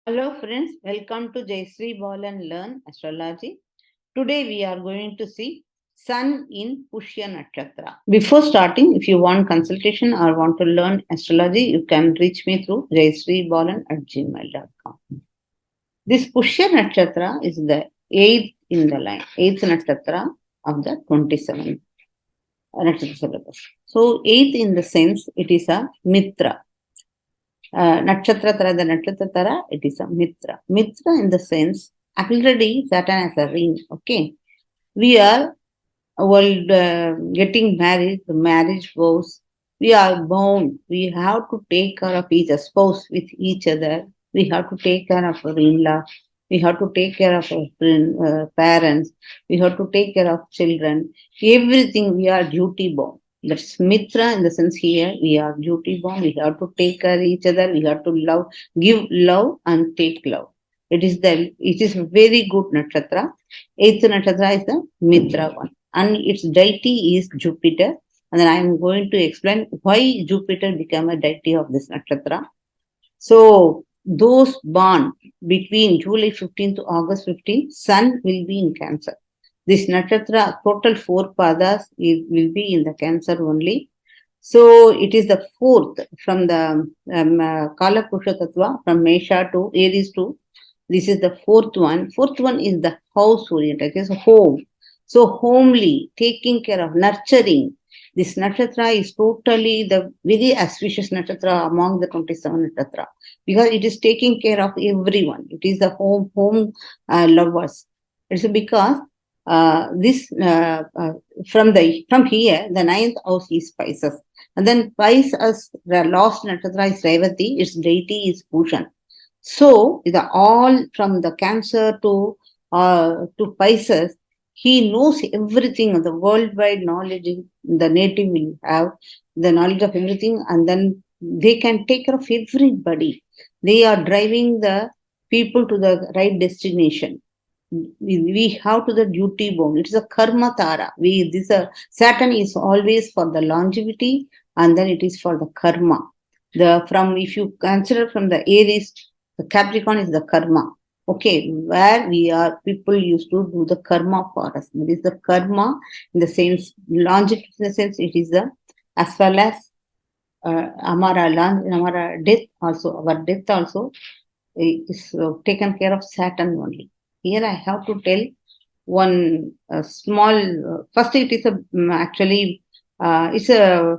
Hello friends, welcome to Jayashreebalan Balan-Learn Astrology. Today we are going to see Sun in Pushya Nakshatra. Before starting, if you want consultation or want to learn astrology, you can reach me through jayashreebalan@gmail.com. This Pushya Nakshatra is the eighth in the line, eighth Nakshatra of the 27th Nakshatra syllabus. So eighth in the sense it is a Mitra. Nakshatra Tara, the Nakshatra Tara, it is a Mitra. Mitra in the sense, already Saturn has a ring, okay? We are getting married, the marriage vows. We are bound. We have to take care of each spouse with each other. We have to take care of our in-law. We have to take care of our parents. We have to take care of children. Everything we are duty bound. That's Mitra in the sense here we are duty bound. We have to take care of each other. We have to love, give love and take love. It is a very good nakshatra. Eighth nakshatra is the Mitra one, and its deity is Jupiter. And then I am going to explain why Jupiter became a deity of this nakshatra. So those born between July 15th to August 15th, Sun will be in Cancer. This nakshatra, total 4 padas, it will be in the Cancer only. So it is the fourth from the Kala Purusha Tattva, from Mesha to Aries to. This is the fourth one. Fourth one is the house oriented, it is home. So homely, taking care of, nurturing. This nakshatra is totally the very auspicious nakshatra among the 27 nakshatra because it is taking care of everyone. It is the home lovers. It's because from here the ninth house is Pisces, and then Pisces, the last nakshatra is Revati. Its deity is Pusam. So the all from the Cancer to Pisces, he knows everything. The worldwide knowledge, the native will have the knowledge of everything, and then they can take care of everybody. They are driving the people to the right destination. We have to the duty bound. It is a karma tara. Saturn is always for the longevity, and then it is for the karma. If you consider from the Aries, the Capricorn is the karma. Okay, where we are, people used to do the karma for us. It is the karma in the sense, longevity in the sense, it is the, as well as our death also, our death also is taken care of Saturn only. Here I have to tell one small, first it is actually, it's a,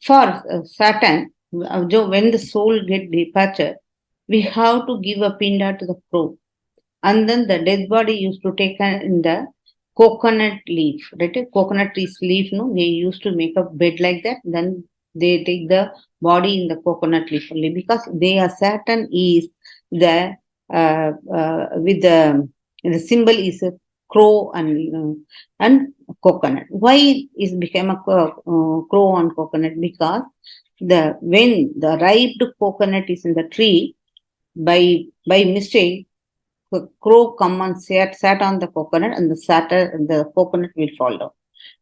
for Saturn, when the soul get departure, we have to give a pinda to the crow. And then the dead body used to take in the coconut leaf, right? Coconut tree's leaf, no? They used to make a bed like that. Then they take the body in the coconut leaf only because they are Saturn is the with the symbol is a crow and coconut. Why is became a crow and coconut? Because when the ripe coconut is in the tree, by mistake, the crow come and sat on the coconut, and the coconut will fall down.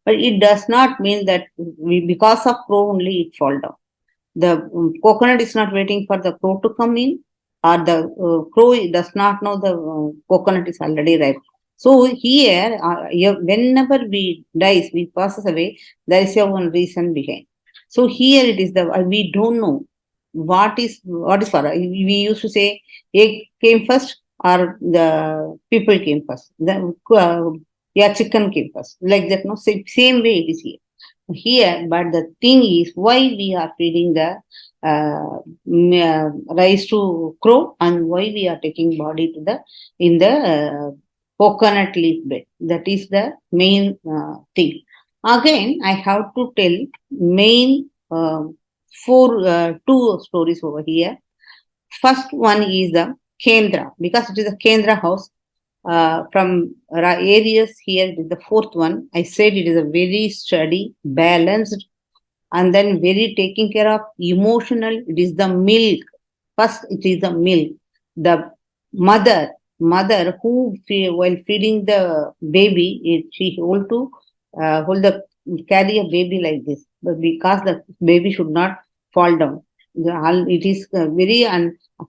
But it does not mean that because of crow only it fall down. The coconut is not waiting for the crow to come in, or the crow does not know the coconut is already ripe. So here, whenever we dies, we passes away, there is a one reason behind. So here it is we don't know what is for. We used to say egg came first or the people came first. Chicken came first. Like that, no, same way it is here. But the thing is, why we are feeding the rice to crow, and why we are taking body to the in the coconut leaf bed. That is the main thing. Again, I have to tell main two stories over here. First one is the Kendra, because it is a Kendra house. From areas here, it is the fourth one. I said it is a very steady, balanced, and then very taking care of emotional. It is the milk. First, it is the milk. The mother who while feeding the baby, she hold carry a baby like this, but because the baby should not fall down. It is very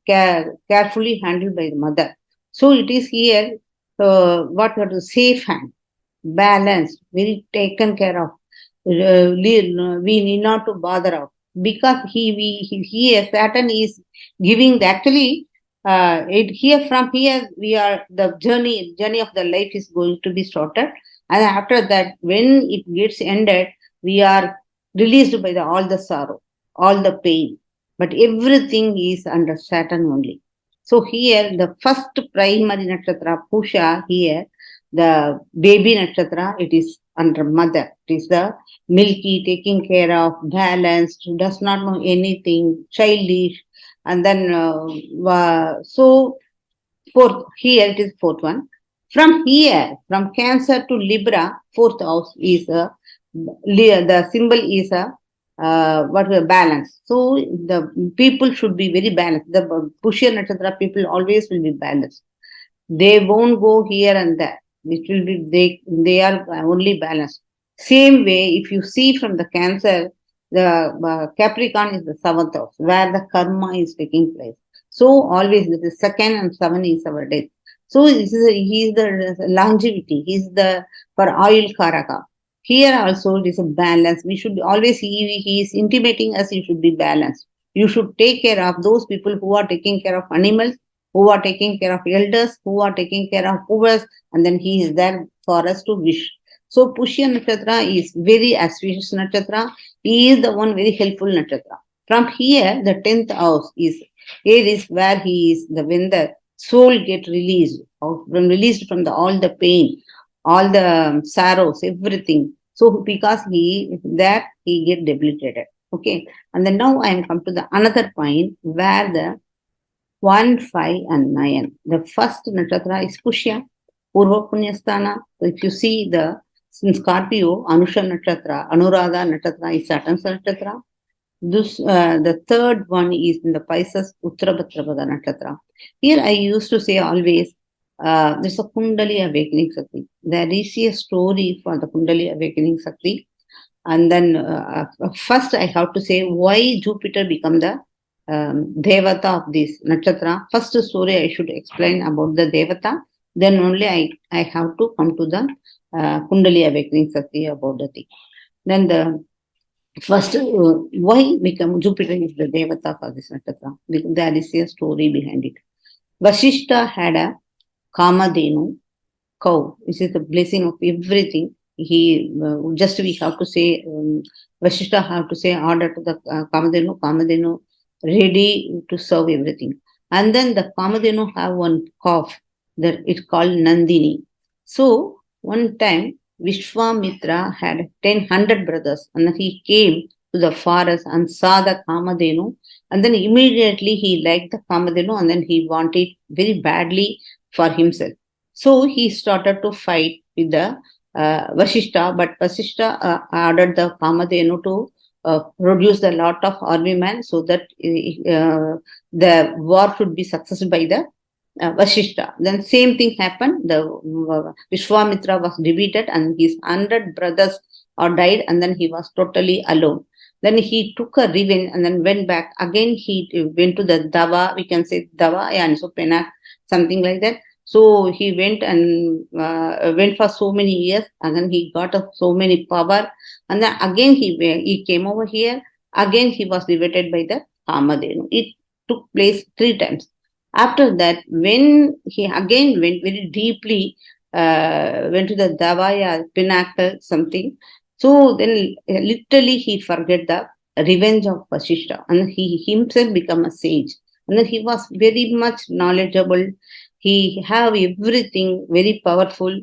carefully handled by the mother. So it is here what we have to safe hand, balanced, very taken care of. We need not to bother out because here Saturn is giving actually it here from here we are the journey of the life is going to be started, and after that when it gets ended we are released by all the sorrow, all the pain, but everything is under Saturn only. So here the first primary nakshatra Pusha, here the baby nakshatra, it is under mother. It is the milky, taking care of, balanced, does not know anything, childish, and then so fourth here it is fourth one. From here, from Cancer to Libra, fourth house is the symbol is a what balance. So the people should be very balanced. The Pushya Nakshatra people always will be balanced. They won't go here and there. It will be they are only balanced. Same way, if you see from the Cancer, the Capricorn is the seventh house where the karma is taking place. So always this is second and seven is our death. So he is the longevity. He is the for oil karaka. Here also it is a balance. We should always he is intimating us. You should be balanced. You should take care of those people who are taking care of animals, who are taking care of elders, who are taking care of poor, and then he is there for us to wish. So Pushya Nakshatra is very auspicious Nakshatra. He is the one very helpful Nakshatra. From here, the 10th house is Aries, where he is the when the soul get released, or when released from all the pain, all the sorrows, everything. So because he get debilitated. Okay. And then now I am come to the another point where the 1, 5, and 9. The first nakshatra is Pushya, Purva Punyasthana. So if you see in Scorpio, Anusha Nakshatra, Anuradha Nakshatra is Saturn's Nakshatra. The third one is in the Pisces, Uttarabhadrapada Nakshatra. Here I used to say always, there's a Kundali Awakening Sakti. There is a story for the Kundali Awakening Sakti. And then first I have to say why Jupiter become the Devata of this nakshatra. First story I should explain about the Devata. Then only I have to come to the Kundali Awakening Sakti about the thing. Then the first, why become Jupiter is the Devata for this nakshatra? Because there is a story behind it. Vasishta had a Kamadhenu cow, which is the blessing of everything. He just we have to say Vasishta have to say order to the Kamadhenu ready to serve everything. And then the Kamadhenu have one calf that it's called Nandini. So one time Vishwamitra had 100 brothers, and he came to the forest and saw the Kamadhenu, and then immediately he liked the Kamadhenu, and then he wanted very badly for himself. So he started to fight with the Vasishta, but Vasishta ordered the Kamadhenu to produce a lot of army men so that the war should be successful by the Vasishta. Then same thing happened. The Vishwamitra was defeated and his 100 brothers died, and then he was totally alone. Then he took a revenge and then went back. Again, he went to the Dava, we can say Dava, and so Penak, something like that. So he went and went for so many years, and then he got so many power. And then again he came over here. Again he was defeated by the Kamadhenu. It took place 3 times. After that, when he again went very deeply, went to the Davaya, Pinnacle, something. So then literally he forget the revenge of Vasishta, and he himself become a sage. And then he was very much knowledgeable. He have everything very powerful.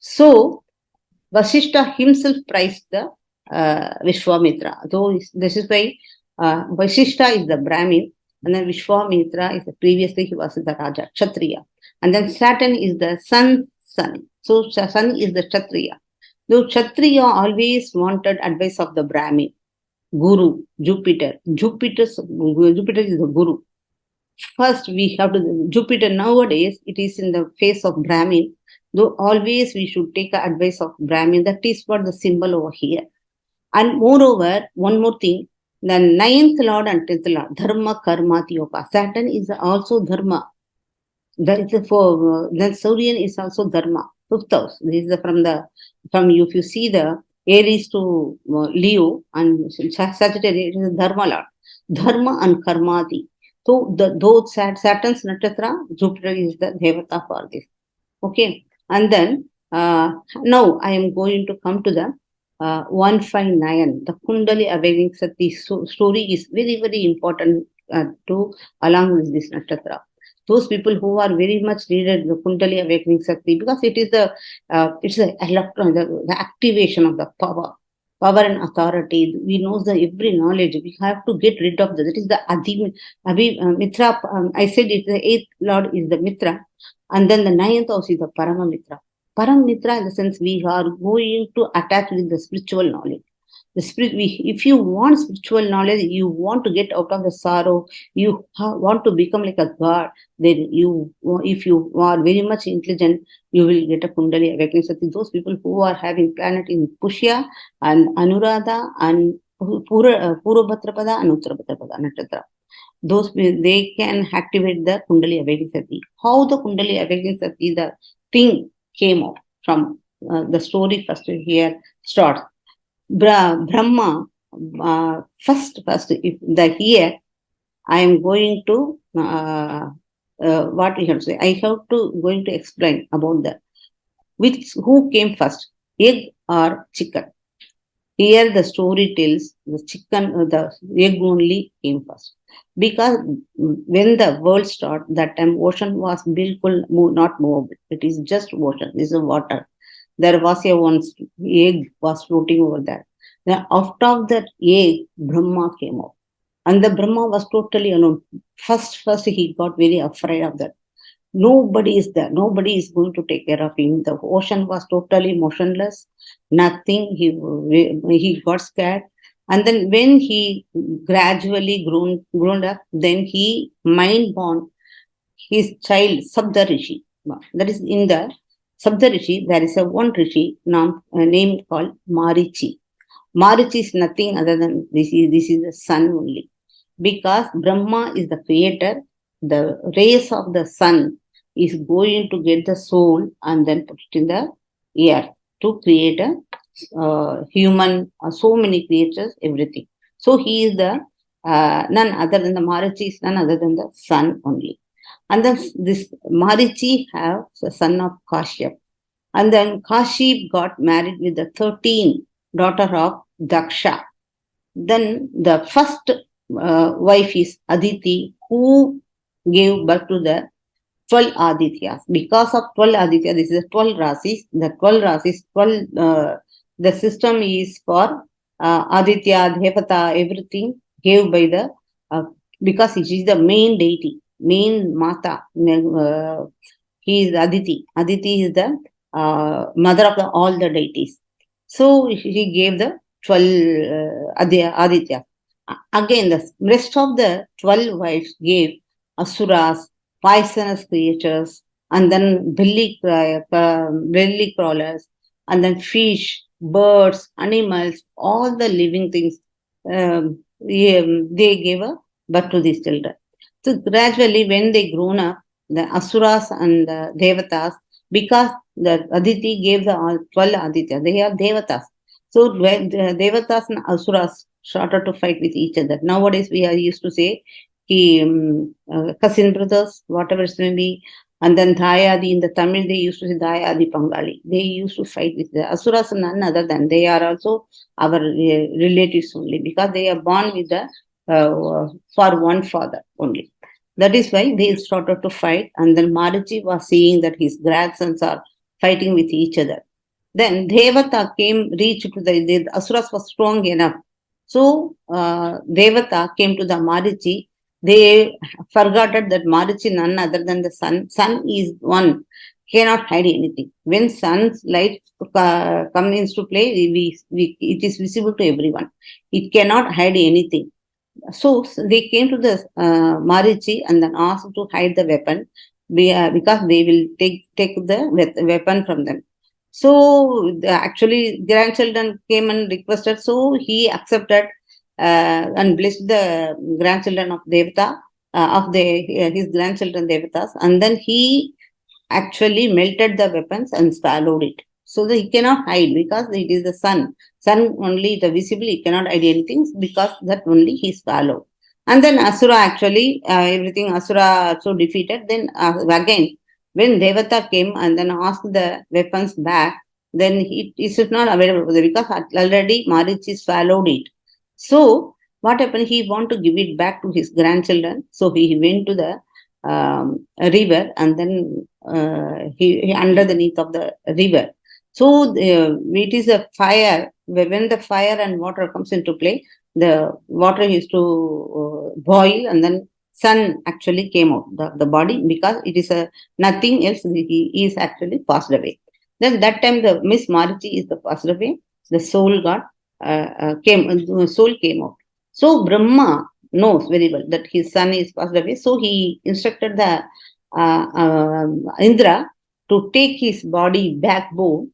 So Vasishta himself praised the Vishwamitra. So this is why Vasishta is the Brahmin, and then Vishwamitra is previously he was the Raja, Kshatriya. And then Saturn is the sun. So sun is the Kshatriya. Though Kshatriya always wanted advice of the Brahmin, Guru, Jupiter. Jupiter is the Guru. First, we have to Jupiter nowadays. It is in the face of Brahmin. Though always we should take the advice of Brahmin. That is what the symbol over here. And moreover, one more thing. The ninth lord and tenth lord, Dharma Karma Yoga. Saturn is also Dharma. That is then Suriyan is also Dharma. Fifth house. This is from if you see the Aries to Leo and Sagittarius, it is Dharma lord. Dharma and Karmati. So those Saturn's Nakshatra, Jupiter is the Devata for this. Okay. And then now I am going to come to the 159. The Kundali Awakening Sati story is very, very important to along with this Nakshatra. Those people who are very much needed the Kundali Awakening Sakti, because it is it's the electron, the activation of the power and authority. We know the every knowledge. We have to get rid of that. That is the Mitra. I said it. The eighth lord is the Mitra, and then the ninth house is the Paramamitra. Paramamitra, in the sense we are going to attach with the spiritual knowledge. The spirit, if you want spiritual knowledge, you want to get out of the sorrow, you want to become like a god, then if you are very much intelligent, you will get a Kundali awakening. So those people who are having planet in Pushya and Anuradha and Purabhadrapada and Uttarabhadrapada Nakshatra, those they can activate the Kundali awakening Sati. How the Kundali awakening Sati, the thing came out from the story first here starts. Brahma, first, if the here, I am going to, what we have to say, I have to going to explain about who came first, egg or chicken. Here the story tells the chicken, the egg only came first. Because when the world started, that time ocean was not movable. It is just ocean, this is water. There was one egg was floating over there. Then out of that egg, Brahma came out. And the Brahma was totally alone. First he got very afraid of that. Nobody is there. Nobody is going to take care of him. The ocean was totally motionless. Nothing. He got scared. And then when he gradually grown up, then he mind born his child Sabda Rishi. That is in the Sabda Rishi, there is one Rishi named called Marichi. Marichi is nothing other than this is the sun only. Because Brahma is the creator, the rays of the sun is going to get the soul and then put it in the earth to create a human, so many creatures, everything. So he is the none other than the Marichi is none other than the sun only. And then this Marichi have the son of Kashyap. And then Kashyap got married with the 13th daughter of Daksha. Then the first wife is Aditi, who gave birth to the 12 Adityas. Because of 12 Adityas, this is 12 Rasis. The 12 Rasis, the system is for Aditya, Devata, everything gave by the, because it is the main deity, main Mata. He is Aditi. Aditi is the mother of all the deities. So he gave the 12 Aditya. Again, the rest of the 12 wives gave asuras, poisonous creatures, and then belly crawlers, and then fish, birds, animals, all the living things. They gave birth to these children. So gradually, when they grown up, the asuras and the devatas, because the Aditi gave the 12 Aditya, they are devatas. So when the devatas and asuras started to fight with each other. Nowadays we are used to say cousin brothers, whatever it may be, and then Dayadi in the Tamil they used to say Dayadi Pangali. They used to fight with the asuras, none other than they are also our relatives only, because they are born with the for one father only. That is why they started to fight, and then Marichi was seeing that his grandsons are fighting with each other. Then Devata reached to the asuras was strong enough. So Devata came to the Marichi. They forgot that Marichi none other than the sun. Sun is one, cannot hide anything. When sun's light comes into play, it is visible to everyone. It cannot hide anything. So they came to the Marichi and then asked to hide the weapon because they will take the weapon from them. So actually grandchildren came and requested, so he accepted and blessed the grandchildren of Devata, his grandchildren Devatas, and then he actually melted the weapons and swallowed it. So that he cannot hide because it is the sun. Sun only the visible, he cannot hide anything because that only he swallowed. And then Asura actually, everything Asura also defeated. Then again, when Devata came and then asked the weapons back, then it is not available because already Marichi swallowed it. So what happened? He want to give it back to his grandchildren. So he went to the river and then he underneath of the river. So it is a fire. When the fire and water comes into play, the water used to boil and then sun actually came out the body because it is a nothing else. He is actually passed away. Then that time the Miss Marichi is the passed away. The soul got soul came out. So Brahma knows very well that his son is passed away. So he instructed the Indra to take his body backbone,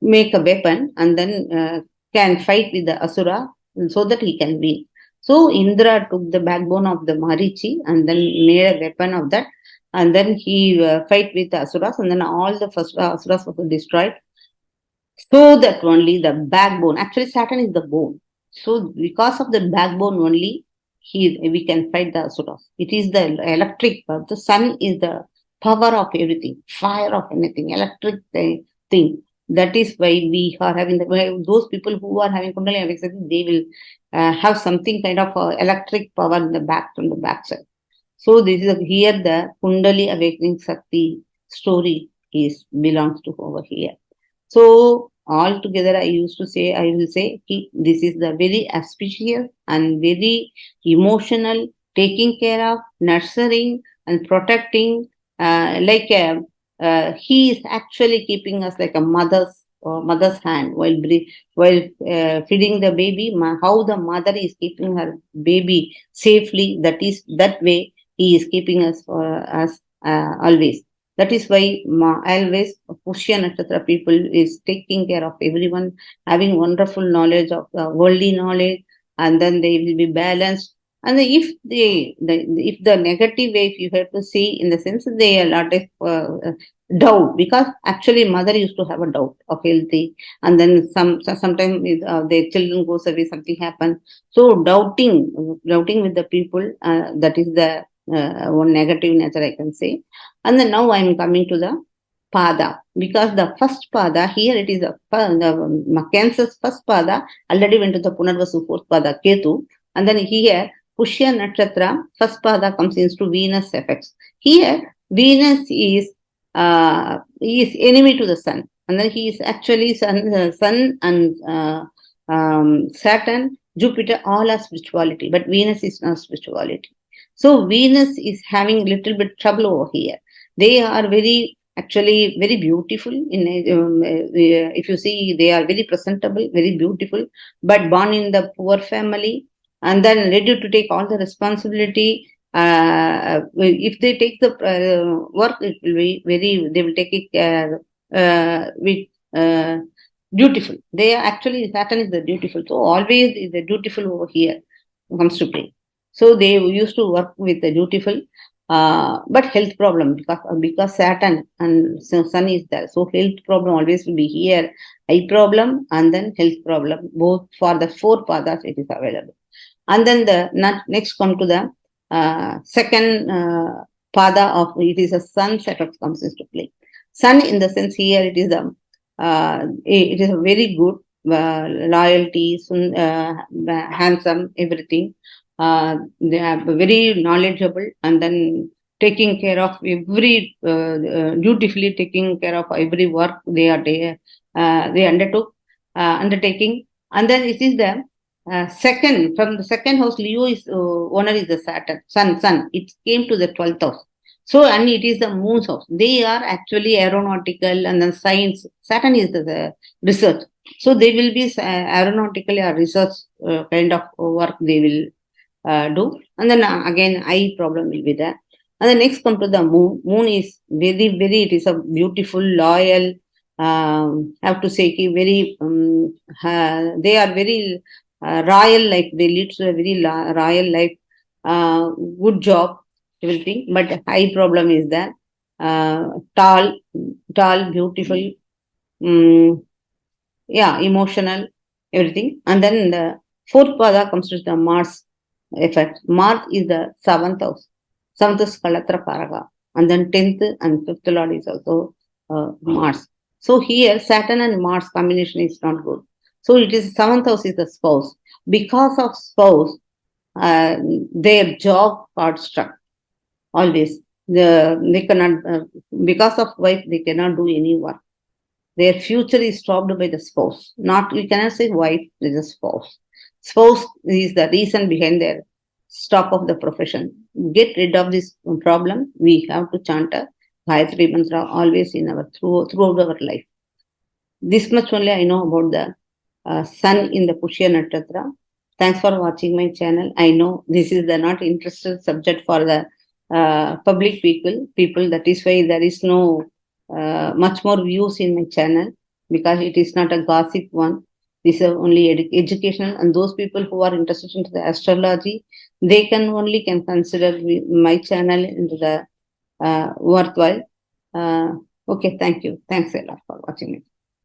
make a weapon, and then can fight with the Asura so that he can win. So Indra took the backbone of the Marichi and then made a weapon of that. And then he fight with the Asuras, and then all the first Asuras were destroyed. So that only the backbone, actually Saturn is the bone. So because of the backbone only, we can fight the Asuras. It is the electric power. The sun is the power of everything, fire of anything, electric thing. That is why we are having those people who are having Kundalini awakening, they will have something kind of electric power in the back from the backside. So this is here the Kundali awakening Sakti story is belongs to over here. So altogether, I will say, this is the very auspicious and very emotional, taking care of, nurturing and protecting. He is actually keeping us like a mother's hand while feeding the baby. How the mother is keeping her baby safely. That way he is keeping us for us always. That is why always Pushya Nakshatra people is taking care of everyone, having wonderful knowledge of worldly knowledge, and then they will be balanced. And if the negative way, if you have to see, in the sense they are a lot of doubt, because actually mother used to have a doubt of healthy, and then sometimes their children goes away, something happens. So doubting with the people, that is the one negative nature I can say. And then now I am coming to the Pada, because the first Pada here, it is the Cancer's first Pada already went to the Punarvasu fourth Pada Ketu, and then here Pushya Nakshatra first Pada comes into Venus effects. Here Venus is enemy to the sun, and then he is actually sun and Saturn, Jupiter, all are spirituality, but Venus is not spirituality. So Venus is having little bit trouble over here. They are actually very beautiful. If you see, they are very presentable, very beautiful, but born in the poor family, and then ready to take all the responsibility. If they take the work, it will be they will take it with dutiful. They are actually, Saturn is the dutiful. So always is the dutiful over here comes to play. So they used to work with the dutiful, but health problem, because Saturn and Sun is there. So health problem always will be here. Eye problem and then health problem. Both for the four pathas it is available. And then the next come to the second pada of it is a Sun's effect comes into play. Sun in the sense here it is a very good loyalty, handsome, everything. They are very knowledgeable, and then taking care of every dutifully taking care of every work they undertook undertaking. And then it is the second, from the second house, Leo is owner is the Saturn, sun. It came to the 12th house. So, and it is the moon's house. They are actually aeronautical and then science. Saturn is the research. So they will be aeronautical or research kind of work they will do. And then again, eye problem will be there. And the next come to the moon. Moon is very, very, it is a beautiful, loyal, I have to say, very, they are very royal life. They lead to a very royal life, good job, everything. But high problem is that tall, beautiful, yeah, emotional, everything. And then the fourth pada comes to the Mars effect. Mars is the seventh house. Seventh is Kalatra Paraga. And then 10th and 5th Lord is also Mars. So here Saturn and Mars combination is not good. So it is seventh house is the spouse. Because of spouse, their job got struck. Always. They cannot, because of wife, they cannot do any work. Their future is stopped by the spouse. Not, you cannot say wife, it is a spouse. Spouse is the reason behind their stop of the profession. Get rid of this problem. We have to chant a Gayatri Mantra always in our throughout our life. This much only I know about the sun in the Pushya Nakshatra. Thanks for watching my channel. I know this is the not interested subject for the public people. That is why there is no much more views in my channel, because it is not a gossip one. This is only educational, and those people who are interested into the astrology, they can consider my channel into the worthwhile. Okay, thank you. Thanks a lot for watching it.